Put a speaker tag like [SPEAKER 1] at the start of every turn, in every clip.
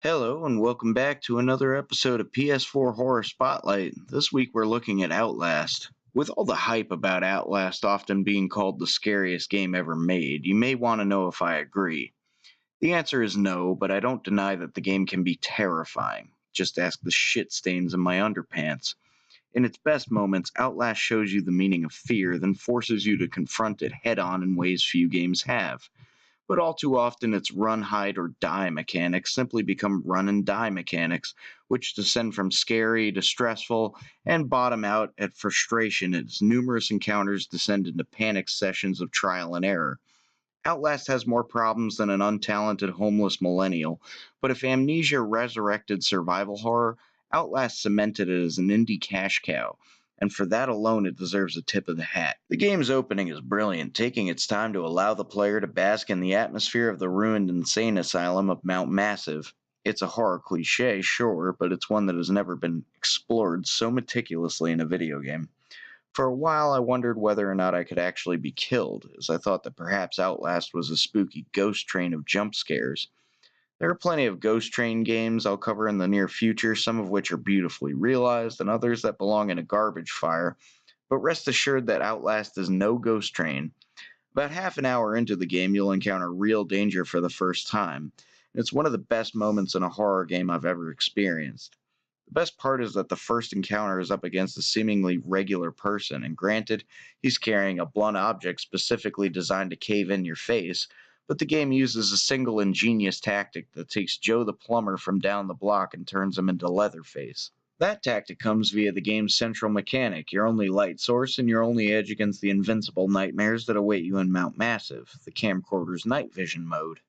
[SPEAKER 1] Hello, and welcome back to another episode of PS4 Horror Spotlight. This week we're looking at Outlast. With all the hype about Outlast often being called the scariest game ever made, you may want to know if I agree. The answer is no, but I don't deny that the game can be terrifying. Just ask the shit stains in my underpants. In its best moments, Outlast shows you the meaning of fear, then forces you to confront it head on in ways few games have. But all too often, its run, hide, or die mechanics simply become run and die mechanics, which descend from scary to stressful and bottom out at frustration as numerous encounters descend into panic sessions of trial and error. Outlast has more problems than an untalented homeless millennial, but if Amnesia resurrected survival horror, Outlast cemented it as an indie cash cow, and for that alone it deserves a tip of the hat. The game's opening is brilliant, taking its time to allow the player to bask in the atmosphere of the ruined insane asylum of Mount Massive. It's a horror cliche, sure, but it's one that has never been explored so meticulously in a video game. For a while, I wondered whether or not I could actually be killed, as I thought that perhaps Outlast was a spooky ghost train of jump scares. There are plenty of ghost train games I'll cover in the near future, some of which are beautifully realized, and others that belong in a garbage fire, but rest assured that Outlast is no ghost train. About half an hour into the game, you'll encounter real danger for the first time. It's one of the best moments in a horror game I've ever experienced. The best part is that the first encounter is up against a seemingly regular person, and granted, he's carrying a blunt object specifically designed to cave in your face, but the game uses a single ingenious tactic that takes Joe the plumber from down the block and turns him into Leatherface. That tactic comes via the game's central mechanic, your only light source and your only edge against the invincible nightmares that await you in Mount Massive, the camcorder's night vision mode.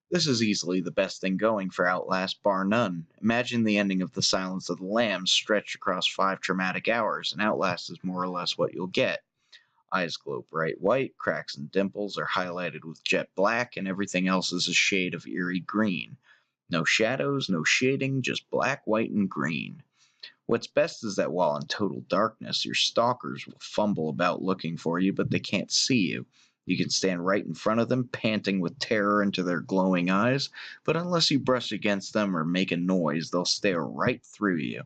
[SPEAKER 1] This is easily the best thing going for Outlast, bar none. Imagine the ending of The Silence of the Lambs stretched across 5 traumatic hours, and Outlast is more or less what you'll get. Eyes glow bright white, cracks and dimples are highlighted with jet black, and everything else is a shade of eerie green. No shadows, no shading, just black, white, and green. What's best is that while in total darkness, your stalkers will fumble about looking for you, but they can't see you. You can stand right in front of them, panting with terror into their glowing eyes, but unless you brush against them or make a noise, they'll stare right through you.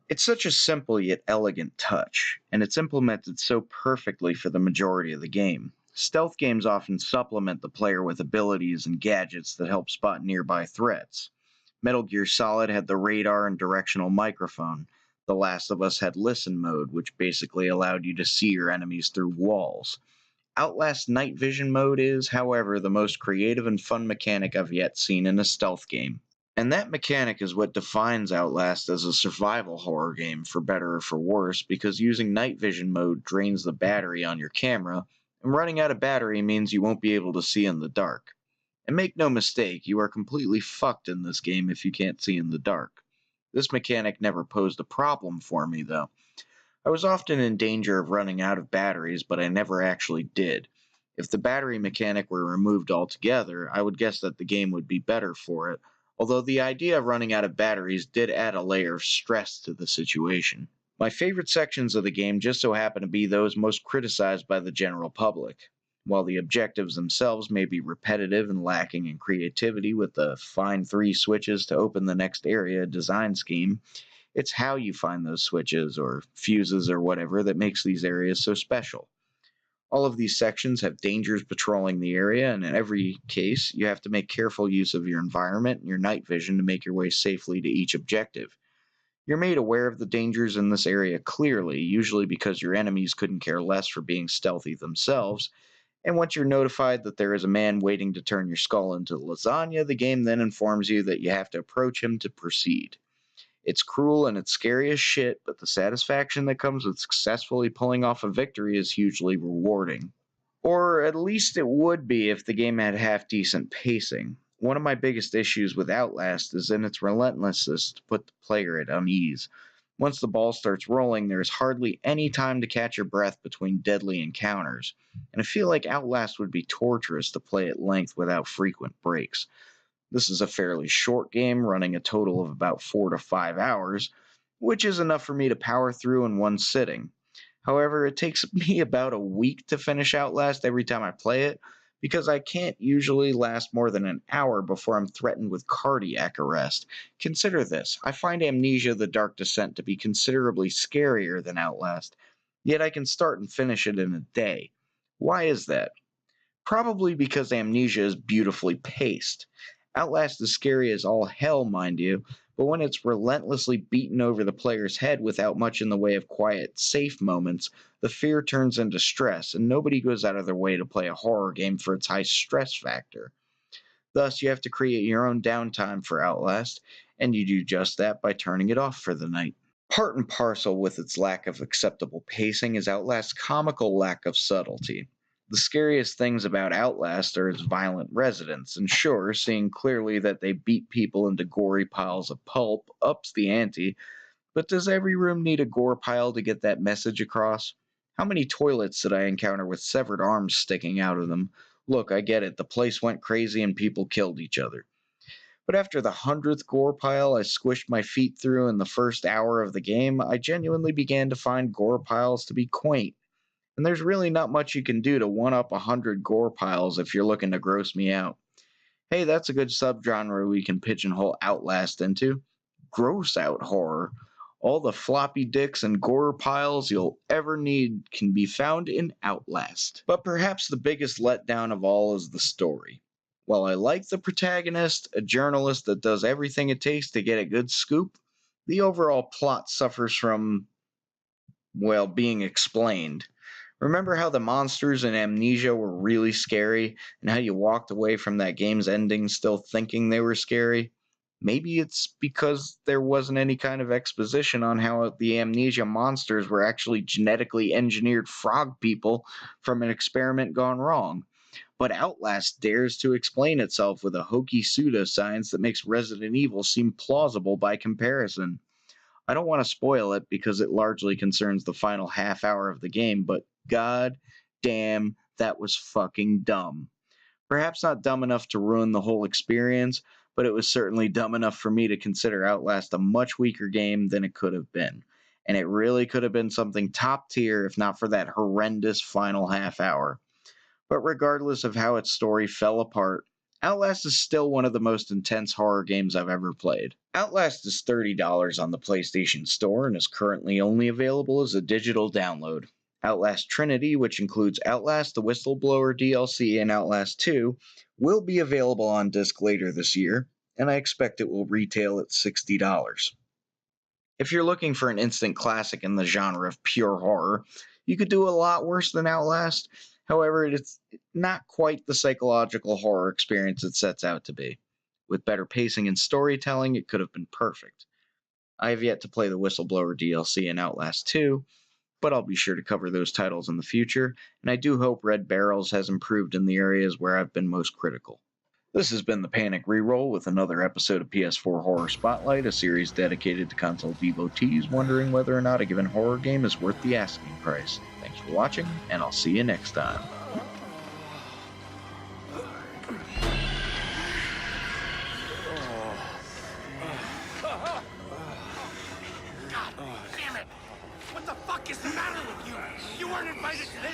[SPEAKER 1] It's such a simple yet elegant touch, and it's implemented so perfectly for the majority of the game. Stealth games often supplement the player with abilities and gadgets that help spot nearby threats. Metal Gear Solid had the radar and directional microphone. The Last of Us had listen mode, which basically allowed you to see your enemies through walls. Outlast Night Vision mode is, however, the most creative and fun mechanic I've yet seen in a stealth game. And that mechanic is what defines Outlast as a survival horror game, for better or for worse, because using night vision mode drains the battery on your camera, and running out of battery means you won't be able to see in the dark. And make no mistake, you are completely fucked in this game if you can't see in the dark. This mechanic never posed a problem for me, though. I was often in danger of running out of batteries, but I never actually did. If the battery mechanic were removed altogether, I would guess that the game would be better for it, although the idea of running out of batteries did add a layer of stress to the situation. My favorite sections of the game just so happen to be those most criticized by the general public. While the objectives themselves may be repetitive and lacking in creativity with the find 3 switches to open the next area design scheme, it's how you find those switches or fuses or whatever that makes these areas so special. All of these sections have dangers patrolling the area, and in every case, you have to make careful use of your environment and your night vision to make your way safely to each objective. You're made aware of the dangers in this area clearly, usually because your enemies couldn't care less for being stealthy themselves, and once you're notified that there is a man waiting to turn your skull into lasagna, the game then informs you that you have to approach him to proceed. It's cruel and it's scary as shit, but the satisfaction that comes with successfully pulling off a victory is hugely rewarding. Or at least it would be if the game had half decent pacing. One of my biggest issues with Outlast is in its relentlessness to put the player at unease. Once the ball starts rolling, there is hardly any time to catch your breath between deadly encounters, and I feel like Outlast would be torturous to play at length without frequent breaks. This is a fairly short game, running a total of about 4 to 5 hours, which is enough for me to power through in one sitting. However, it takes me about a week to finish Outlast every time I play it, because I can't usually last more than an hour before I'm threatened with cardiac arrest. Consider this: I find Amnesia the Dark Descent to be considerably scarier than Outlast, yet I can start and finish it in a day. Why is that? Probably because Amnesia is beautifully paced. Outlast is scary as all hell, mind you, but when it's relentlessly beaten over the player's head without much in the way of quiet, safe moments, the fear turns into stress, and nobody goes out of their way to play a horror game for its high stress factor. Thus, you have to create your own downtime for Outlast, and you do just that by turning it off for the night. Part and parcel with its lack of acceptable pacing is Outlast's comical lack of subtlety. The scariest things about Outlast are its violent residents, and sure, seeing clearly that they beat people into gory piles of pulp ups the ante, but does every room need a gore pile to get that message across? How many toilets did I encounter with severed arms sticking out of them? Look, I get it, the place went crazy and people killed each other. But after the 100th gore pile I squished my feet through in the first hour of the game, I genuinely began to find gore piles to be quaint. And there's really not much you can do to one-up 100 gore piles if you're looking to gross me out. Hey, that's a good subgenre we can pigeonhole Outlast into. Gross out horror. All the floppy dicks and gore piles you'll ever need can be found in Outlast. But perhaps the biggest letdown of all is the story. While I like the protagonist, a journalist that does everything it takes to get a good scoop, the overall plot suffers from, well, being explained. Remember how the monsters in Amnesia were really scary, and how you walked away from that game's ending still thinking they were scary? Maybe it's because there wasn't any kind of exposition on how the Amnesia monsters were actually genetically engineered frog people from an experiment gone wrong. But Outlast dares to explain itself with a hokey pseudoscience that makes Resident Evil seem plausible by comparison. I don't want to spoil it because it largely concerns the final half hour of the game, but god damn, that was fucking dumb. Perhaps not dumb enough to ruin the whole experience, but it was certainly dumb enough for me to consider Outlast a much weaker game than it could have been. And it really could have been something top tier if not for that horrendous final half hour. But regardless of how its story fell apart, Outlast is still one of the most intense horror games I've ever played. Outlast is $30 on the PlayStation Store and is currently only available as a digital download. Outlast Trinity, which includes Outlast, the Whistleblower DLC, and Outlast 2, will be available on disc later this year, and I expect it will retail at $60. If you're looking for an instant classic in the genre of pure horror, you could do a lot worse than Outlast. However, it's not quite the psychological horror experience it sets out to be. With better pacing and storytelling, it could have been perfect. I have yet to play the Whistleblower DLC in Outlast 2, but I'll be sure to cover those titles in the future, and I do hope Red Barrels has improved in the areas where I've been most critical. This has been the Panic Reroll with another episode of PS4 Horror Spotlight, a series dedicated to console devotees wondering whether or not a given horror game is worth the asking price. Thanks for watching, and I'll see you next time.
[SPEAKER 2] God damn it! What the fuck is the matter with you? You weren't invited to this!